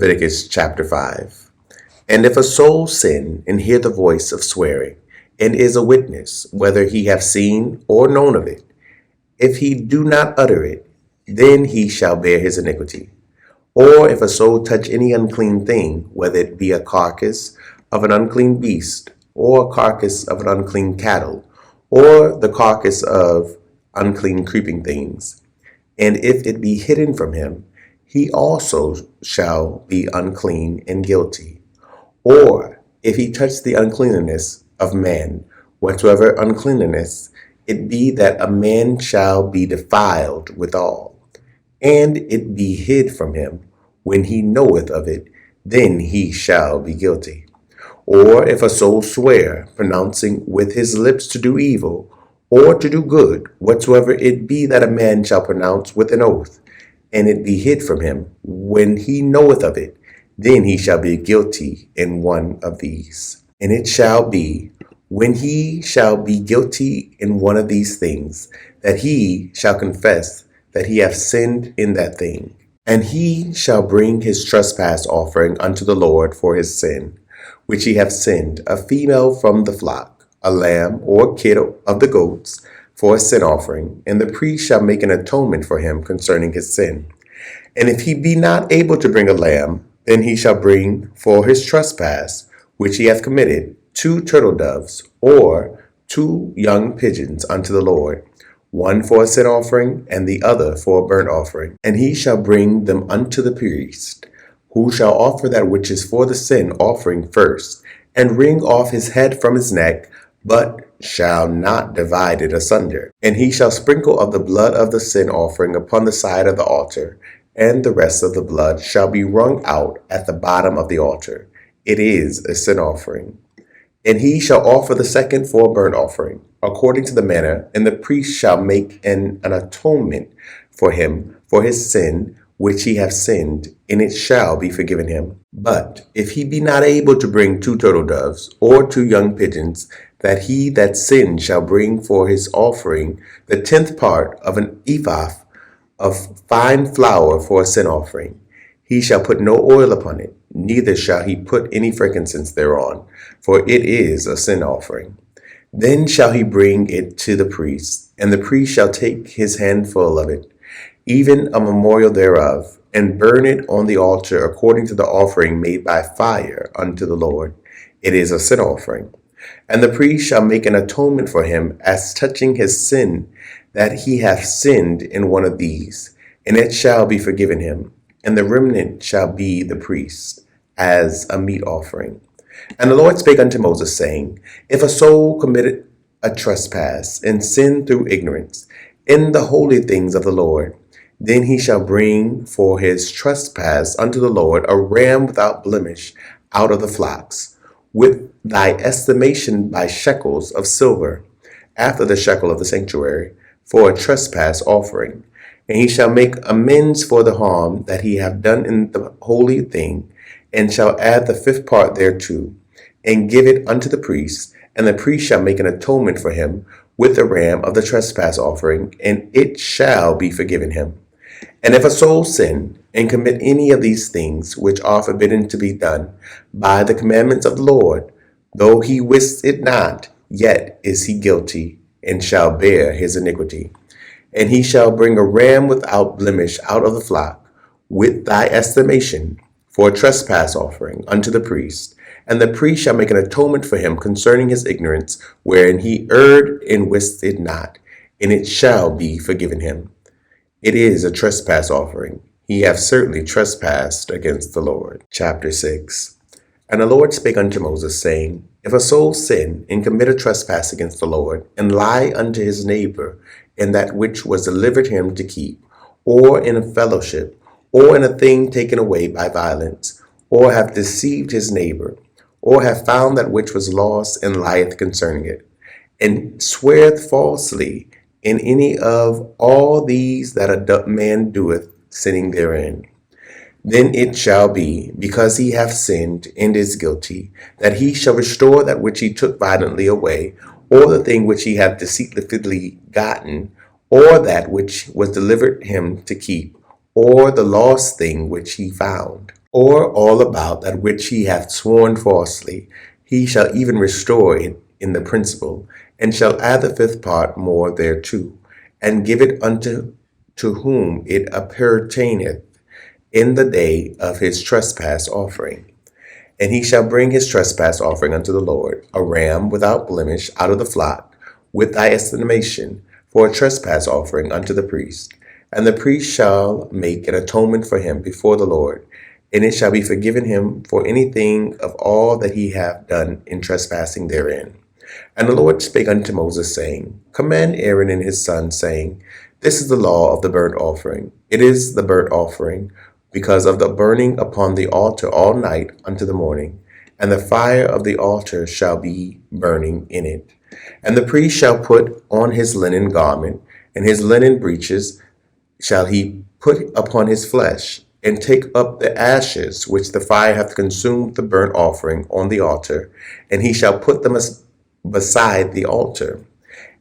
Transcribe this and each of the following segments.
Leviticus chapter 5. And if a soul sin and hear the voice of swearing, and is a witness, whether he have seen or known of it, if he do not utter it, then he shall bear his iniquity. Or if a soul touch any unclean thing, whether it be a carcass of an unclean beast, or a carcass of an unclean cattle, or the carcass of unclean creeping things, and if it be hidden from him, he also shall be unclean and guilty. Or if he touch the uncleanness of man, whatsoever uncleanness it be, that a man shall be defiled withal, and it be hid from him, when he knoweth of it, then he shall be guilty. Or if a soul swear, pronouncing with his lips to do evil, or to do good, whatsoever it be that a man shall pronounce with an oath, and it be hid from him, when he knoweth of it, then he shall be guilty in one of these. And it shall be, when he shall be guilty in one of these things, that he shall confess that he hath sinned in that thing. And he shall bring his trespass offering unto the Lord for his sin, which he hath sinned, a female from the flock, a lamb or kid of the goats, for a sin offering, and the priest shall make an atonement for him concerning his sin. And if he be not able to bring a lamb, then he shall bring for his trespass, which he hath committed, 2 turtle doves, or 2 young pigeons unto the Lord, one for a sin offering, and the other for a burnt offering. And he shall bring them unto the priest, who shall offer that which is for the sin offering first, and wring off his head from his neck, but shall not divide it asunder. And he shall sprinkle of the blood of the sin offering upon the side of the altar, and the rest of the blood shall be wrung out at the bottom of the altar. It is a sin offering. And he shall offer the second for a burnt offering, according to the manner, and the priest shall make an atonement for him for his sin, which he hath sinned, and it shall be forgiven him. But if he be not able to bring 2 turtle doves, or 2 young pigeons, that he that sinned shall bring for his offering the 10th part of an ephah of fine flour for a sin offering. He shall put no oil upon it, neither shall he put any frankincense thereon, for it is a sin offering. Then shall he bring it to the priest, and the priest shall take his handful of it, even a memorial thereof, and burn it on the altar according to the offering made by fire unto the Lord. It is a sin offering. And the priest shall make an atonement for him as touching his sin, that he hath sinned in one of these, and it shall be forgiven him. And the remnant shall be the priest, as a meat offering. And the Lord spake unto Moses, saying, If a soul committed a trespass, and sin through ignorance, in the holy things of the Lord, then he shall bring for his trespass unto the Lord a ram without blemish out of the flocks, with thy estimation by shekels of silver, after the shekel of the sanctuary, for a trespass offering. And he shall make amends for the harm that he hath done in the holy thing, and shall add the 5th part thereto, and give it unto the priest, and the priest shall make an atonement for him with the ram of the trespass offering, and it shall be forgiven him. And if a soul sin, and commit any of these things which are forbidden to be done by the commandments of the Lord, though he wist it not, yet is he guilty, and shall bear his iniquity. And he shall bring a ram without blemish out of the flock, with thy estimation, for a trespass offering unto the priest. And the priest shall make an atonement for him concerning his ignorance, wherein he erred and wist it not, and it shall be forgiven him. It is a trespass offering. He hath certainly trespassed against the Lord. Chapter 6. And the Lord spake unto Moses, saying, If a soul sin, and commit a trespass against the Lord, and lie unto his neighbor in that which was delivered him to keep, or in a fellowship, or in a thing taken away by violence, or have deceived his neighbor, or have found that which was lost, and lieth concerning it, and sweareth falsely in any of all these that a man doeth, sinning therein, then it shall be, because he hath sinned and is guilty, that he shall restore that which he took violently away, or the thing which he hath deceitfully gotten, or that which was delivered him to keep, or the lost thing which he found. or all about that which he hath sworn falsely, he shall even restore it in the principal, and shall add the fifth part more thereto, and give it unto to whom it appertaineth in the day of his trespass offering. And he shall bring his trespass offering unto the Lord, a ram without blemish out of the flock, with thy estimation, for a trespass offering unto the priest. And the priest shall make an atonement for him before the Lord, and it shall be forgiven him for anything of all that he hath done in trespassing therein. And the Lord spake unto Moses, saying, Command Aaron and his sons, saying, This is the law of the burnt offering. It is the burnt offering, because of the burning upon the altar all night unto the morning, and the fire of the altar shall be burning in it. And the priest shall put on his linen garment, and his linen breeches shall he put upon his flesh, and take up the ashes which the fire hath consumed the burnt offering on the altar, and he shall put them beside the altar.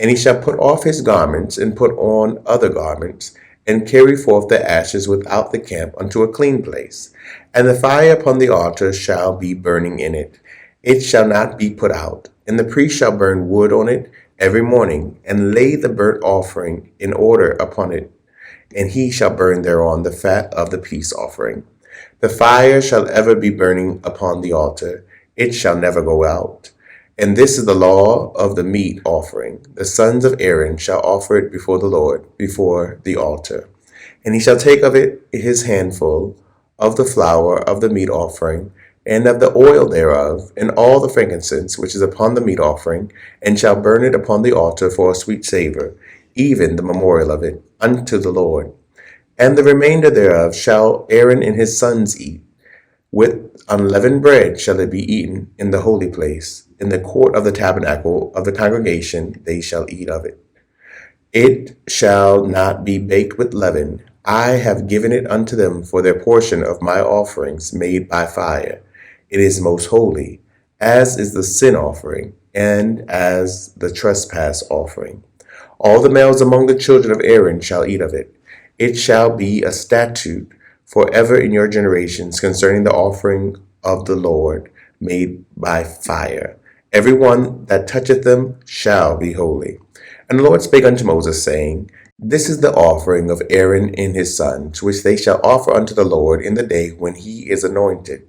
And he shall put off his garments, and put on other garments, and carry forth the ashes without the camp unto a clean place. And the fire upon the altar shall be burning in it. It shall not be put out. And the priest shall burn wood on it every morning, and lay the burnt offering in order upon it. And he shall burn thereon the fat of the peace offering. The fire shall ever be burning upon the altar. It shall never go out. And this is the law of the meat offering. The sons of Aaron shall offer it before the Lord, before the altar. And he shall take of it his handful of the flour of the meat offering, and of the oil thereof, and all the frankincense which is upon the meat offering, and shall burn it upon the altar for a sweet savor, even the memorial of it, unto the Lord. And the remainder thereof shall Aaron and his sons eat. With unleavened bread shall it be eaten in the holy place. In the court of the tabernacle of the congregation they shall eat of it. It shall not be baked with leaven. I have given it unto them for their portion of my offerings made by fire. It is most holy, as is the sin offering, and as the trespass offering. All the males among the children of Aaron shall eat of it. It shall be a statute forever in your generations concerning the offering of the Lord made by fire. Every one that toucheth them shall be holy. And the Lord spake unto Moses, saying, This is the offering of Aaron and his sons, which they shall offer unto the Lord in the day when he is anointed.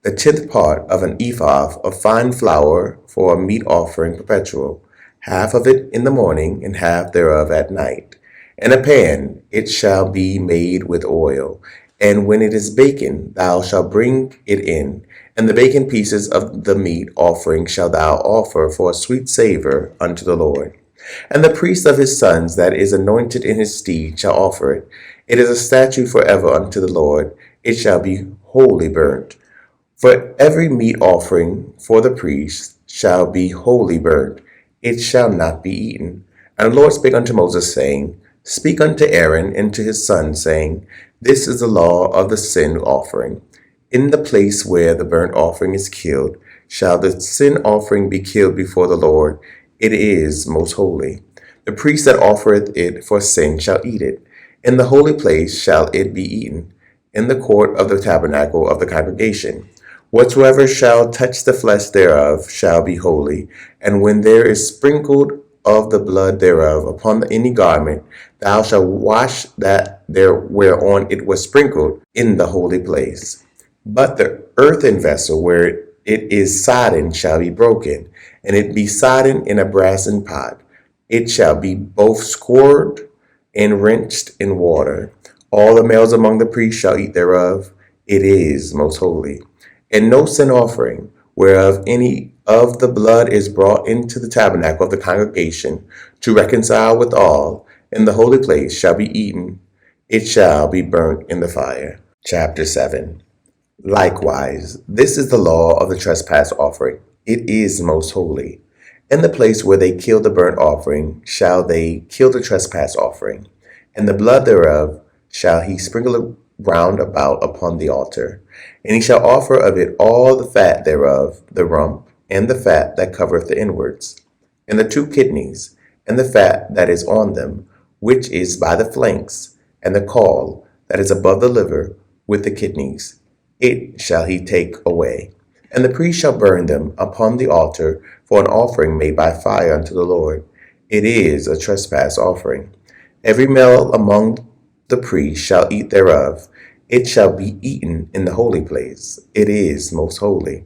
The 10th part of an ephah of fine flour for a meat offering perpetual, half of it in the morning, and half thereof at night. And a pan, it shall be made with oil. And when it is baken, thou shalt bring it in, and the baken pieces of the meat offering shalt thou offer for a sweet savor unto the Lord. And the priest of his sons that is anointed in his stead shall offer it. It is a statute forever unto the Lord. It shall be wholly burnt. For every meat offering for the priest shall be wholly burnt. It shall not be eaten. And the Lord spake unto Moses, saying, Speak unto Aaron and to his sons, saying, This is the law of the sin offering. In the place where the burnt offering is killed, shall the sin offering be killed before the Lord. It is most holy. The priest that offereth it for sin shall eat it. In the holy place shall it be eaten, in the court of the tabernacle of the congregation. Whatsoever shall touch the flesh thereof shall be holy. And when there is sprinkled of the blood thereof upon any garment, thou shalt wash that there whereon it was sprinkled in the holy place. But the earthen vessel where it is sodden shall be broken, and it be sodden in a brassen pot. It shall be both scoured and rinsed in water. All the males among the priests shall eat thereof. It is most holy. And no sin offering, whereof any of the blood is brought into the tabernacle of the congregation to reconcile with all, in the holy place shall be eaten. It shall be burnt in the fire. Chapter 7. Likewise, this is the law of the trespass offering. It is most holy. In the place where they kill the burnt offering shall they kill the trespass offering, and the blood thereof shall he sprinkle round about upon the altar. And he shall offer of it all the fat thereof, the rump, and the fat that covereth the inwards, and the 2 kidneys, and the fat that is on them, which is by the flanks, and the caul that is above the liver, with the kidneys. it shall he take away. And the priest shall burn them upon the altar for an offering made by fire unto the Lord. It is a trespass offering. Every male among the priests shall eat thereof. It shall be eaten in the holy place. It is most holy.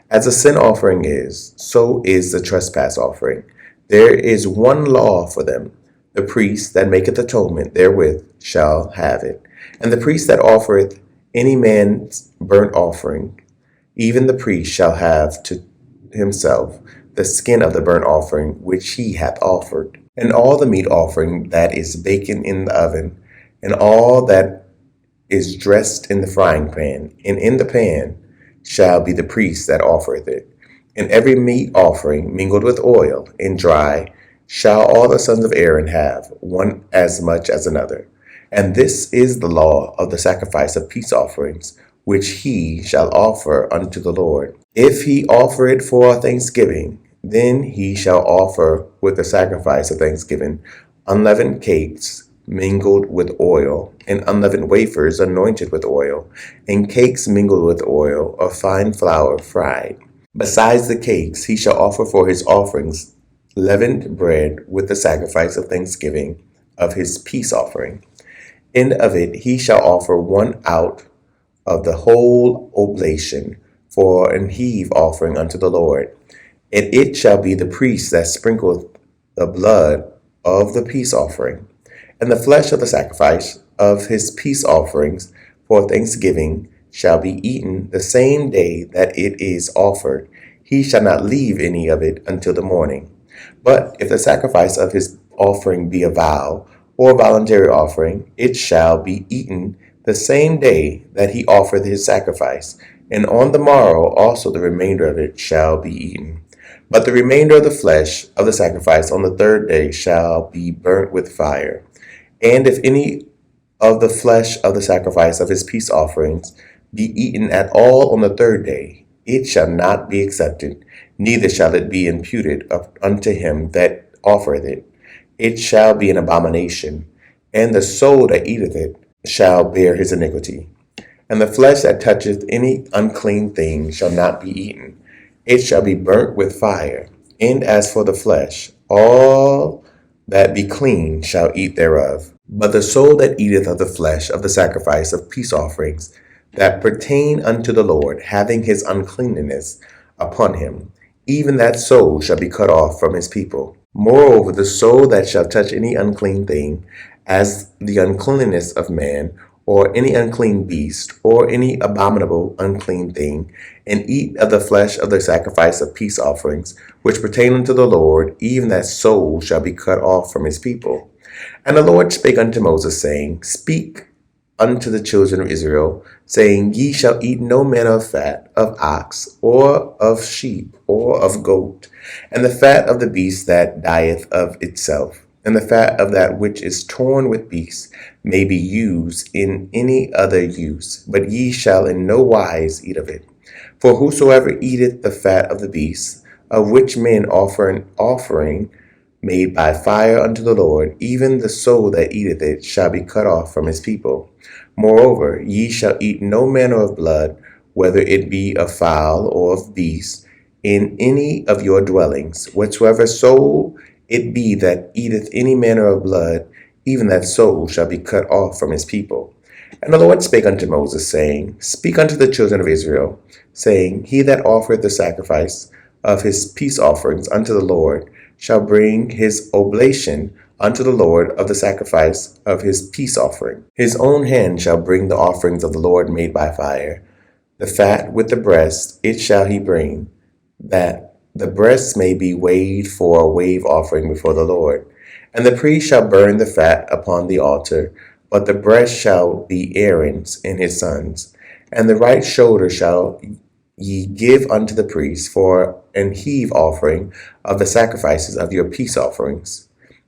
As a sin offering is, so is the trespass offering. There is one law for them. The priest that maketh atonement therewith shall have it. And the priest that offereth any man's burnt offering, even the priest shall have to himself the skin of the burnt offering which he hath offered, and all the meat offering that is baken in the oven, and all that is dressed in the frying pan, and in the pan shall be the priest that offereth it. And every meat offering mingled with oil and dry shall all the sons of Aaron have, one as much as another. And this is the law of the sacrifice of peace offerings, which he shall offer unto the Lord. If he offer it for thanksgiving, then he shall offer with the sacrifice of thanksgiving unleavened cakes mingled with oil, and unleavened wafers anointed with oil, and cakes mingled with oil of fine flour fried. Besides the cakes, he shall offer for his offerings leavened bread with the sacrifice of thanksgiving of his peace offering. And of it he shall offer one out of the whole oblation for an heave offering unto the Lord. And it shall be the priest that sprinkleth the blood of the peace offering, and the flesh of the sacrifice of his peace offerings for thanksgiving shall be eaten the same day that it is offered. He shall not leave any of it until the morning. But if the sacrifice of his offering be a vow or a voluntary offering, it shall be eaten the same day that he offered his sacrifice, and on the morrow also the remainder of it shall be eaten. But the remainder of the flesh of the sacrifice on the third day shall be burnt with fire. And if any of the flesh of the sacrifice of his peace offerings be eaten at all on the third day, it shall not be accepted, neither shall it be imputed unto him that offereth it. It shall be an abomination, and the soul that eateth it shall bear his iniquity. And the flesh that toucheth any unclean thing shall not be eaten. It shall be burnt with fire. And as for the flesh, all that be clean shall eat thereof. But the soul that eateth of the flesh of the sacrifice of peace offerings that pertain unto the Lord, having his uncleanness upon him, even that soul shall be cut off from his people. Moreover, the soul that shall touch any unclean thing, as the uncleanness of man, or any unclean beast, or any abominable unclean thing, and eat of the flesh of the sacrifice of peace offerings, which pertain unto the Lord, even that soul shall be cut off from his people. And the Lord spake unto Moses, saying, Speak unto the children of Israel, saying, Ye shall eat no manner of fat of ox, or of sheep, or of goat, and the fat of the beast that dieth of itself, and the fat of that which is torn with beasts may be used in any other use, but ye shall in no wise eat of it. For whosoever eateth the fat of the beast, of which men offer an offering made by fire unto the Lord, even the soul that eateth it shall be cut off from his people. Moreover, ye shall eat no manner of blood, whether it be of fowl or of beast, in any of your dwellings. Whatsoever soul it be that eateth any manner of blood, even that soul shall be cut off from his people. And the Lord spake unto Moses, saying, Speak unto the children of Israel, saying, He that offereth the sacrifice of his peace offerings unto the Lord shall bring his oblation unto the Lord of the sacrifice of his peace offering. His own hand shall bring the offerings of the Lord made by fire. The fat with the breast, it shall he bring, that the breast may be weighed for a wave offering before the Lord. And the priest shall burn the fat upon the altar, but the breast shall be Aaron's and his sons. And the right shoulder shall ye give unto the priest for an heave offering of the sacrifices of your peace offerings.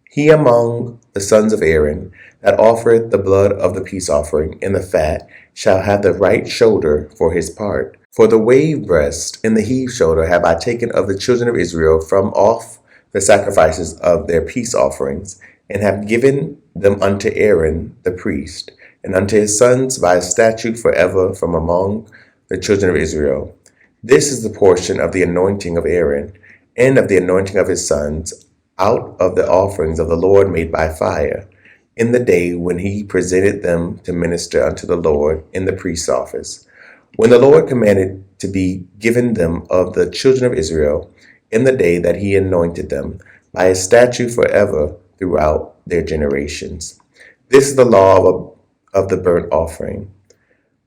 He among the sons of Aaron that offereth the blood of the peace offering and the fat shall have the right shoulder for his part. For the wave breast and the heave shoulder have I taken of the children of Israel from off the sacrifices of their peace offerings, and have given them unto Aaron the priest, and unto his sons by a statute forever from among the children of Israel. This is the portion of the anointing of Aaron and of the anointing of his sons out of the offerings of the Lord made by fire, in the day when he presented them to minister unto the Lord in the priest's office. When the Lord commanded to be given them of the children of Israel, in the day that he anointed them, by a statute forever throughout their generations. This is the law of the burnt offering,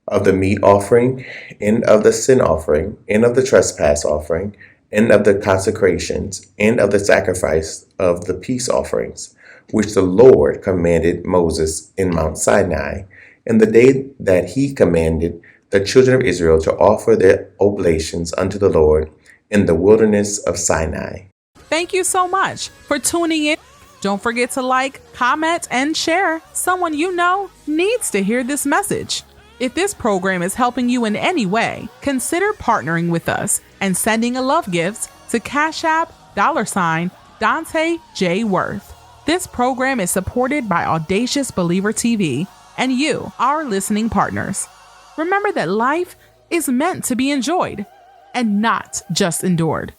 of the meat offering, and of the sin offering, and of the trespass offering, and of the consecrations, and of the sacrifice of the peace offerings, which the Lord commanded Moses in Mount Sinai, in the day that he commanded the children of Israel to offer their oblations unto the Lord in the wilderness of Sinai. Thank you so much for tuning in. Don't forget to like, comment, and share. Someone you know needs to hear this message. If this program is helping you in any way, consider partnering with us and sending a love gift to Cash App $Dante J. Worth. This program is supported by Audacious Believer TV and you, our listening partners. Remember that life is meant to be enjoyed and not just endured.